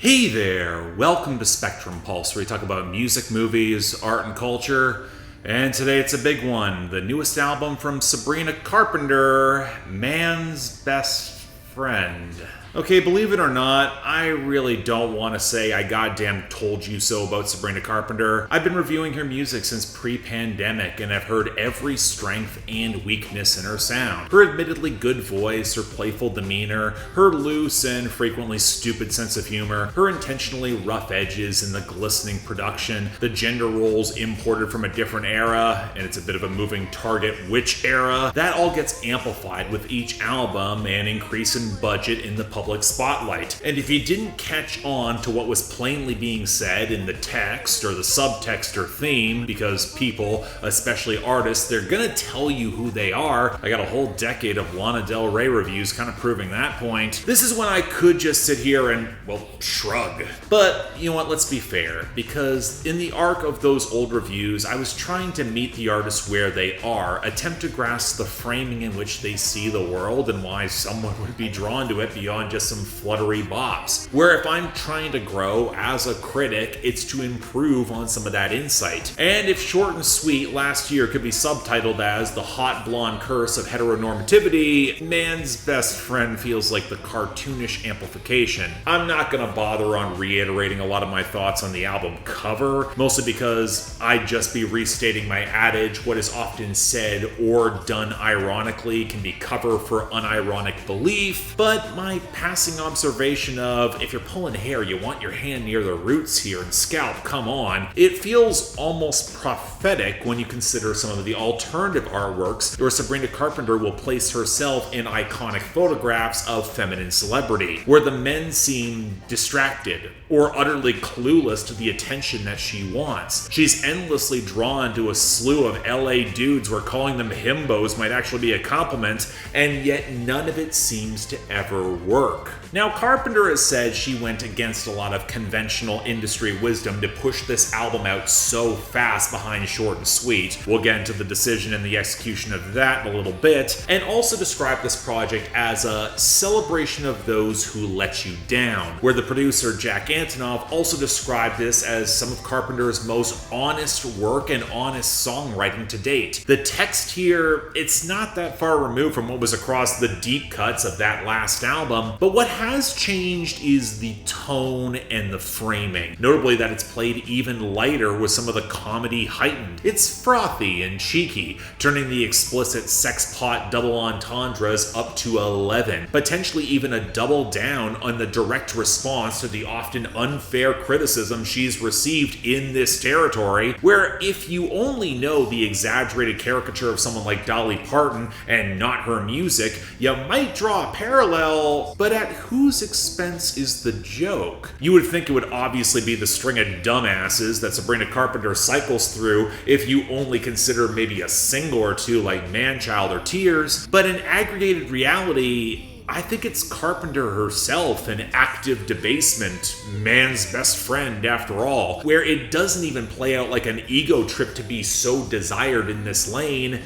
Hey there, welcome to Spectrum Pulse, where we talk about music, movies, art, and culture. And today it's a big one, the newest album from Sabrina Carpenter, Man's Best Friend. Okay, believe it or not, I really don't want to say I goddamn told you so about Sabrina Carpenter. I've been reviewing her music since pre-pandemic, and I've heard every strength and weakness in her sound. Her admittedly good voice, her playful demeanor, her loose and frequently stupid sense of humor, her intentionally rough edges in the glistening production, the gender roles imported from a different era, and it's a bit of a moving target which era, that all gets amplified with each album and increase in budget in the public spotlight. And if you didn't catch on to what was plainly being said in the text or the subtext or theme, because people, especially artists, they're gonna tell you who they are. I got a whole decade of Lana Del Rey reviews kind of proving that point. This is when I could just sit here and, well, shrug. But, you know what, let's be fair, because in the arc of those old reviews, I was trying to meet the artists where they are, attempt to grasp the framing in which they see the world and why someone would be drawn to it beyond just some fluttery bops. Where if I'm trying to grow as a critic, it's to improve on some of that insight. And if Short and Sweet last year could be subtitled as The Hot Blonde Curse of Heteronormativity, Man's Best Friend feels like the cartoonish amplification. I'm not gonna bother on reiterating a lot of my thoughts on the album cover, mostly because I'd just be restating my adage, what is often said or done ironically can be cover for unironic belief, but my passing observation of, if you're pulling hair, you want your hand near the roots here and scalp, come on. It feels almost prophetic when you consider some of the alternative artworks where Sabrina Carpenter will place herself in iconic photographs of feminine celebrity, where the men seem distracted or utterly clueless to the attention that she wants. She's endlessly drawn to a slew of LA dudes where calling them himbos might actually be a compliment, and yet none of it seems to ever work. Now, Carpenter has said she went against a lot of conventional industry wisdom to push this album out so fast behind Short and Sweet. We'll get into the decision and the execution of that in a little bit, and also describe this project as a celebration of those who let you down, where the producer Jack Antonoff also described this as some of Carpenter's most honest work and honest songwriting to date. The text here, it's not that far removed from what was across the deep cuts of that last album, but what has changed is the tone and the framing. Notably that it's played even lighter with some of the comedy heightened. It's frothy and cheeky, turning the explicit sex pot double entendres up to 11, potentially even a double down on the direct response to the often unfair criticism she's received in this territory, where if you only know the exaggerated caricature of someone like Dolly Parton and not her music, you might draw a parallel, but at whose expense is the joke? You would think it would obviously be the string of dumbasses that Sabrina Carpenter cycles through if you only consider maybe a single or two like Manchild or Tears, but in aggregated reality, I think it's Carpenter herself, an active debasement, man's best friend after all, where it doesn't even play out like an ego trip to be so desired in this lane.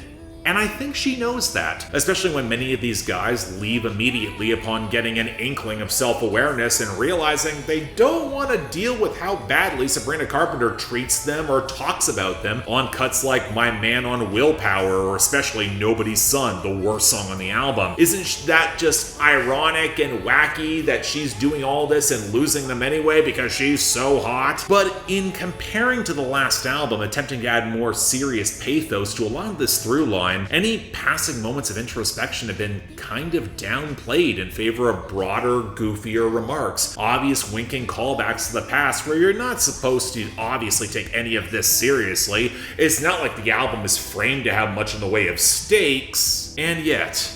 And I think she knows that, especially when many of these guys leave immediately upon getting an inkling of self-awareness and realizing they don't want to deal with how badly Sabrina Carpenter treats them or talks about them on cuts like My Man on Willpower, or especially Nobody's Son, the worst song on the album. Isn't that just ironic and wacky that she's doing all this and losing them anyway because she's so hot? But in comparing to the last album, attempting to add more serious pathos to a lot of this through line, any passing moments of introspection have been kind of downplayed in favor of broader, goofier remarks, obvious winking callbacks to the past where you're not supposed to obviously take any of this seriously. It's not like the album is framed to have much in the way of stakes, and yet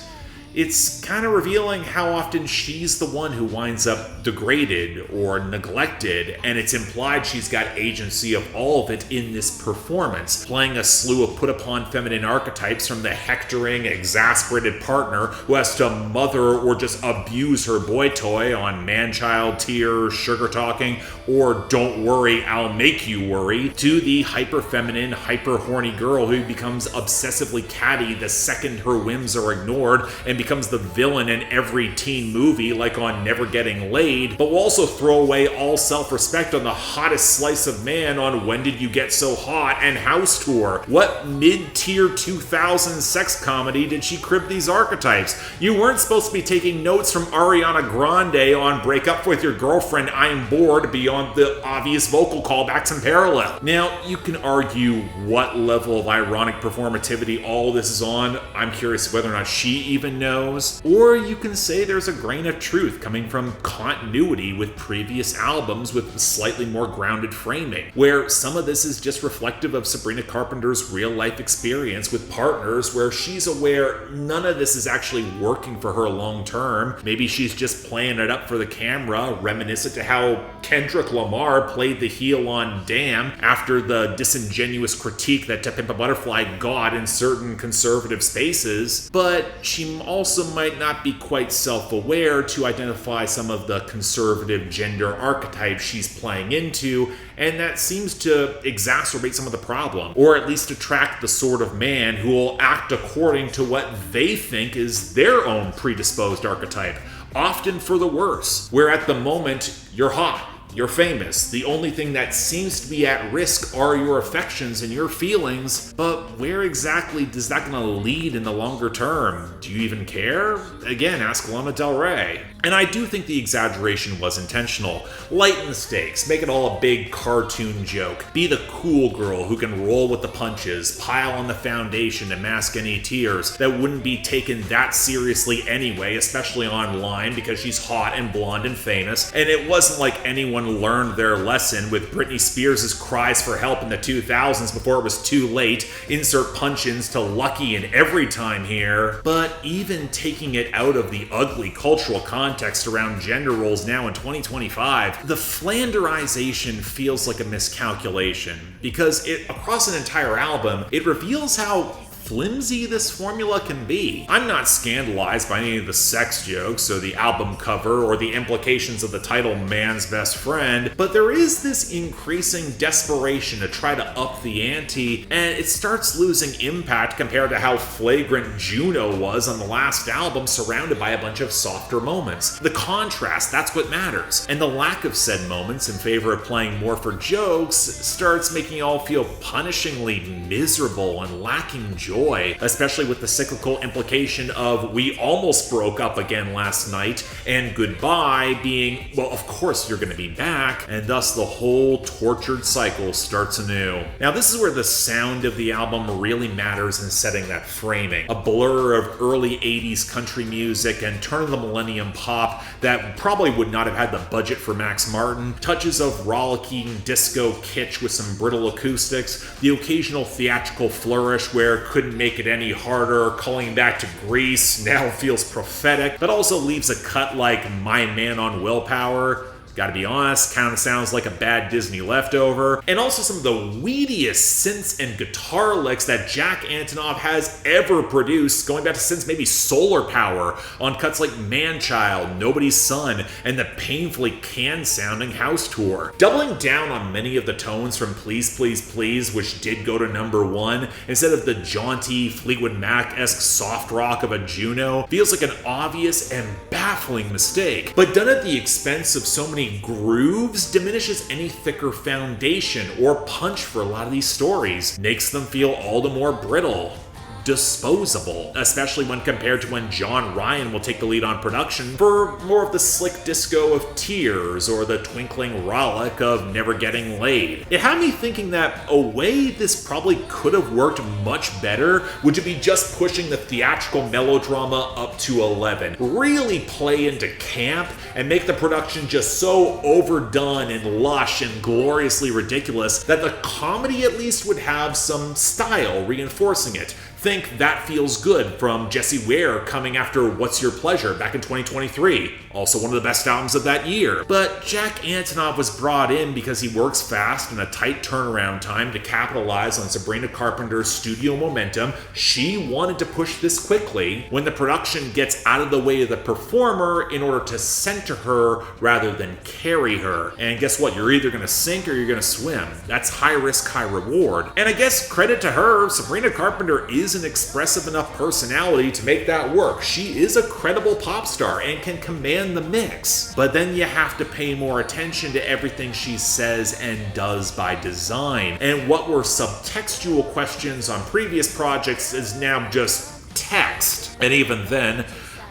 it's kind of revealing how often she's the one who winds up degraded or neglected, and it's implied she's got agency of all of it in this performance, playing a slew of put-upon feminine archetypes, from the hectoring, exasperated partner who has to mother or just abuse her boy toy on Manchild, Tears, Sugar Talking, or Don't Worry, I'll Make You Worry, to the hyper-feminine, hyper-horny girl who becomes obsessively catty the second her whims are ignored and becomes the villain in every teen movie like on Never Getting Laid, but will also throw away all self-respect on the hottest slice of man on When Did You Get So Hot and House Tour. What mid-tier 2000s sex comedy did she crib these archetypes? You weren't supposed to be taking notes from Ariana Grande on Break Up With Your Girlfriend, I'm Bored, beyond the obvious vocal callbacks and parallel. Now, you can argue what level of ironic performativity all this is on. I'm curious whether or not she even knows. Or you can say there's a grain of truth coming from continuity with previous albums with slightly more grounded framing, where some of this is just reflective of Sabrina Carpenter's real-life experience with partners where she's aware none of this is actually working for her long-term. Maybe she's just playing it up for the camera, reminiscent to how Kendrick Lamar played the heel on Damn after the disingenuous critique that To Pimp a Butterfly got in certain conservative spaces, but she also might not be quite self-aware to identify some of the conservative gender archetypes she's playing into, and that seems to exacerbate some of the problem, or at least attract the sort of man who will act according to what they think is their own predisposed archetype, often for the worse, where at the moment you're hot, you're famous. The only thing that seems to be at risk are your affections and your feelings, but where exactly is that going to lead in the longer term? Do you even care? Again, ask Lana Del Rey. And I do think the exaggeration was intentional. Lighten the stakes, make it all a big cartoon joke. Be the cool girl who can roll with the punches, pile on the foundation to mask any tears that wouldn't be taken that seriously anyway, especially online because she's hot and blonde and famous. And it wasn't like anyone learned their lesson with Britney Spears' cries for help in the 2000s before it was too late. Insert punch-ins to Lucky in every time here. But even taking it out of the ugly cultural context around gender roles now in 2025, the Flanderization feels like a miscalculation, because across an entire album, it reveals how flimsy this formula can be. I'm not scandalized by any of the sex jokes or the album cover or the implications of the title Man's Best Friend, but there is this increasing desperation to try to up the ante, and it starts losing impact compared to how flagrant Juno was on the last album, surrounded by a bunch of softer moments. The contrast, that's what matters, and the lack of said moments in favor of playing more for jokes starts making you all feel punishingly miserable and lacking joy, especially with the cyclical implication of we almost broke up again last night, and goodbye being, well, of course you're going to be back, and thus the whole tortured cycle starts anew. Now, this is where the sound of the album really matters in setting that framing. A blur of early 80s country music and turn of the millennium pop that probably would not have had the budget for Max Martin, touches of rollicking disco kitsch with some brittle acoustics, the occasional theatrical flourish where couldn't make it any harder, calling back to Grease now feels prophetic, but also leaves a cut like My Man on Willpower. Gotta be honest, kind of sounds like a bad Disney leftover. And also some of the weediest synths and guitar licks that Jack Antonoff has ever produced, going back to since maybe Solar Power, on cuts like Manchild, Nobody's Son, and the painfully canned-sounding House Tour. Doubling down on many of the tones from Please Please Please, which did go to #1, instead of the jaunty Fleetwood Mac-esque soft rock of a Juno, feels like an obvious and baffling mistake, but done at the expense of so many grooves, diminishes any thicker foundation or punch for a lot of these stories, makes them feel all the more brittle, disposable, especially when compared to when John Ryan will take the lead on production for more of the slick disco of Tears or the twinkling rollick of Never Getting Laid. It had me thinking that a way this probably could have worked much better would be just pushing the theatrical melodrama up to 11. Really play into camp and make the production just so overdone and lush and gloriously ridiculous that the comedy at least would have some style reinforcing it. Think That Feels Good from Jessie Ware coming after What's Your Pleasure back in 2023. also one of the best albums of that year. But Jack Antonoff was brought in because he works fast and a tight turnaround time to capitalize on Sabrina Carpenter's studio momentum. She wanted to push this quickly when the production gets out of the way of the performer in order to center her rather than carry her. And guess what? You're either going to sink or you're going to swim. That's high risk, high reward. And I guess credit to her, Sabrina Carpenter is an expressive enough personality to make that work. She is a credible pop star and can command the mix. But then you have to pay more attention to everything she says and does by design. And what were subtextual questions on previous projects is now just text. And even then,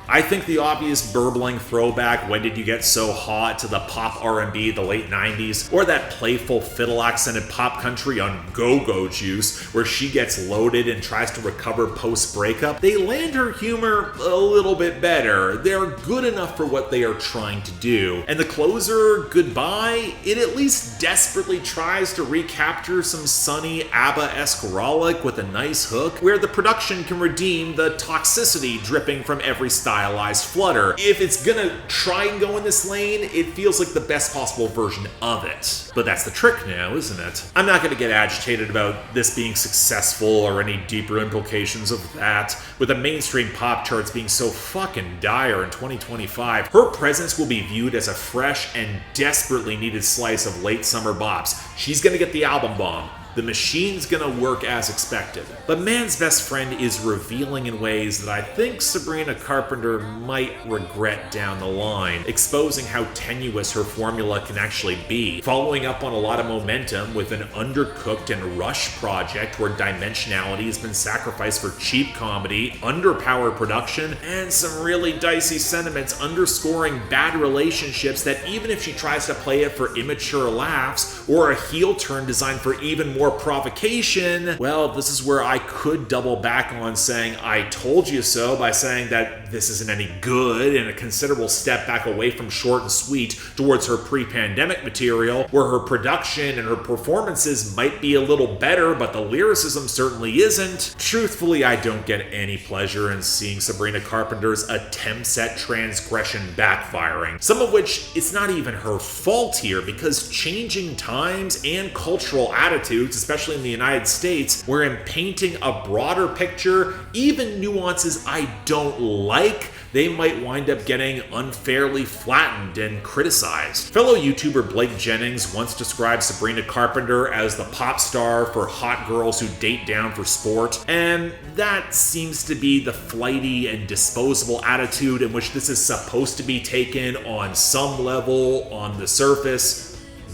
I think the obvious burbling throwback, "When Did You Get So Hot?" to the pop R&B the late 90s, or that playful fiddle-accented pop country on Go-Go Juice, where she gets loaded and tries to recover post-breakup, they land her humor a little bit better. They're good enough for what they are trying to do. And the closer, Goodbye, it at least desperately tries to recapture some sunny ABBA-esque rollick with a nice hook, where the production can redeem the toxicity dripping from every stylized flutter. If it's gonna try and go in this lane, it feels like the best possible version of it. But that's the trick now, isn't it? I'm not gonna get agitated about this being successful or any deeper implications of that. With the mainstream pop charts being so fucking dire in 2025, her presence will be viewed as a fresh and desperately needed slice of late summer bops. She's gonna get the album bomb. The machine's gonna work as expected. But Man's Best Friend is revealing in ways that I think Sabrina Carpenter might regret down the line, exposing how tenuous her formula can actually be. Following up on a lot of momentum with an undercooked and rushed project where dimensionality has been sacrificed for cheap comedy, underpowered production, and some really dicey sentiments underscoring bad relationships that even if she tries to play it for immature laughs or a heel turn designed for even more provocation, well, this is where I could double back on saying "I told you so" by saying that this isn't any good, and a considerable step back away from short and sweet towards her pre-pandemic material, where her production and her performances might be a little better, but the lyricism certainly isn't. Truthfully, I don't get any pleasure in seeing Sabrina Carpenter's attempts at transgression backfiring, some of which it's not even her fault here, because changing times and cultural attitudes, especially in the United States, where in painting a broader picture, even nuances I don't like, they might wind up getting unfairly flattened and criticized. Fellow YouTuber Blake Jennings once described Sabrina Carpenter as the pop star for hot girls who date down for sport, and that seems to be the flighty and disposable attitude in which this is supposed to be taken on some level, on the surface.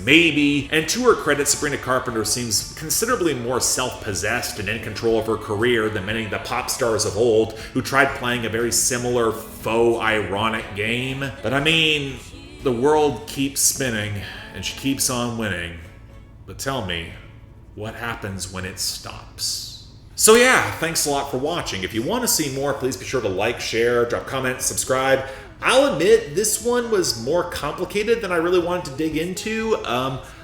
Maybe. And to her credit, Sabrina Carpenter seems considerably more self-possessed and in control of her career than many of the pop stars of old who tried playing a very similar faux ironic game. But I mean, the world keeps spinning and she keeps on winning. But tell me, what happens when it stops? So yeah, thanks a lot for watching. If you want to see more, please be sure to like, share, drop comments, subscribe. I'll admit, this one was more complicated than I really wanted to dig into.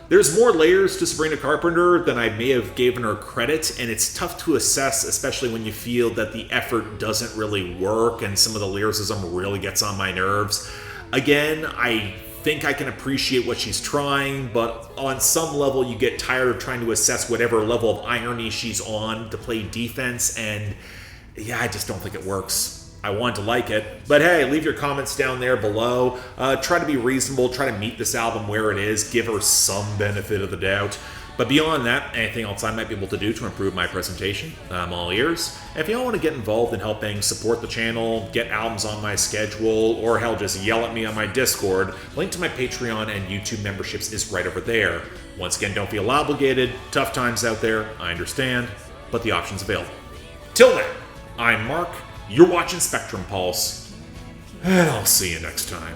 There's more layers to Sabrina Carpenter than I may have given her credit, and it's tough to assess, especially when you feel that the effort doesn't really work and some of the lyricism really gets on my nerves. Again, I think I can appreciate what she's trying, but on some level you get tired of trying to assess whatever level of irony she's on to play defense, and yeah, I just don't think it works. I want to like it, but hey, leave your comments down there below. Try to be reasonable, try to meet this album where it is, give her some benefit of the doubt. But beyond that, anything else I might be able to do to improve my presentation, I'm all ears. And if y'all want to get involved in helping support the channel, get albums on my schedule, or hell, just yell at me on my Discord, link to my Patreon and YouTube memberships is right over there. Once again, don't feel obligated. Tough times out there, I understand, but the option's available. Till then, I'm Mark. You're watching Spectrum Pulse, and I'll see you next time.